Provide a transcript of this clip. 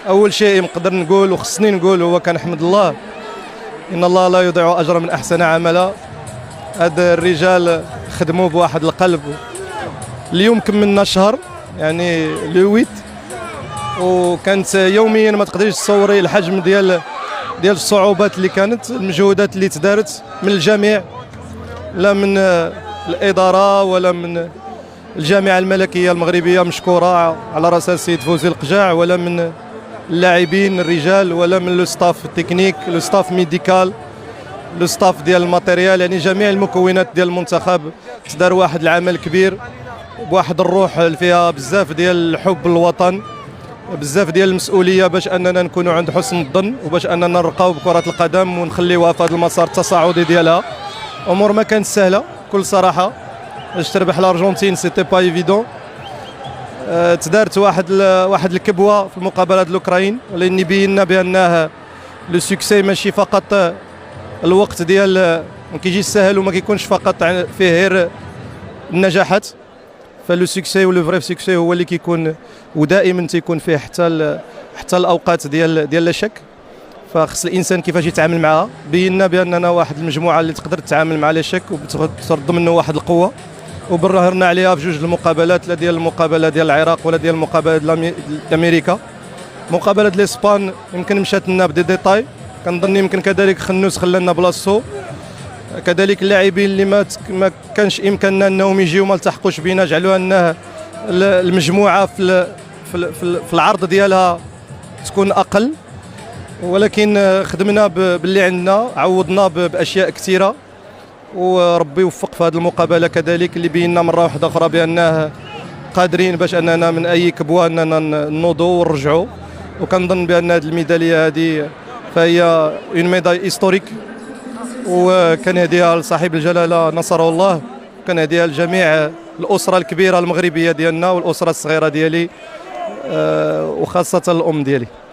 اول شيء نقدر نقول وخصني نقول هو كنحمد الله، ان الله لا يضيع اجر من احسن عملا. هاد الرجال خدموا بواحد القلب. اليوم كملنا شهر يعني لو 8، وكانت يوميا ما تقدريش تصوري الحجم ديال الصعوبات اللي كانت، المجهودات اللي تدارت من الجميع، لا من الاداره ولا من الجامعه الملكيه المغربيه مشكوره على راسها السيد فوزي القجاع، ولا من اللاعبين الرجال، ولا من لو ستاف تكنيك، لو ستاف ميديكال، لو ستاف ديال الماتيريال، يعني جميع المكونات ديال المنتخب تدار واحد العمل كبير بواحد الروح اللي فيها بزاف ديال الحب للوطن، بزاف ديال المسؤوليه، باش اننا نكونوا عند حسن الظن وباش اننا نرقاو بكره القدم ونخليوها في هذا المسار التصاعدي ديالها. امور ما كانت سهله بكل صراحه، باش تربح الارجنتين سيتي با ايفيدون. تدارت واحد الكبوه في المقابله ديال الاوكراين، لاني بينا بانه لو سوكسي ماشي فقط الوقت ديال ما كيجيش سهل وما كيكونش فقط فيه غير النجاحات، فلو سوكسي ولو فري سوكسي هو اللي كيكون ودائما تيكون فيه حتى الاوقات ديال لا شك. فخص الانسان كيفاش يتعامل معها. بينا باننا واحد المجموعه اللي تقدر تتعامل مع لا شك وترد منه واحد القوه، وبرهنا عليها في جوج المقابلات، لا ديال المقابله ديال العراق ولا ديال المقابله ديال امريكا. مقابله ديال اسبان يمكن مشات لنا بدي ديتاي، كنظن يمكن كذلك خنوس خلى لنا بلاصتو، كذلك اللاعبين اللي ما كانش امكاننا انهم يجيو ما التحقوش بينا، جعلوها انه المجموعه في العرض ديالها تكون اقل، ولكن خدمنا باللي عندنا، عوضنا باشياء كثيره، وربي يوفق في هذه المقابله كذلك اللي بينا مره واحده اخرى بانه قادرين باش اننا من اي كبوه اننا نوضوا ونرجعوا. وكنظن بان هذه الميداليه هذه فهي اون ميداي هيستوريك، وكنهديها لصاحب الجلاله نصره الله، كنهديها لجميع الاسره الكبيره المغربيه ديالنا والاسره الصغيره ديالي، وخاصه الام ديالي.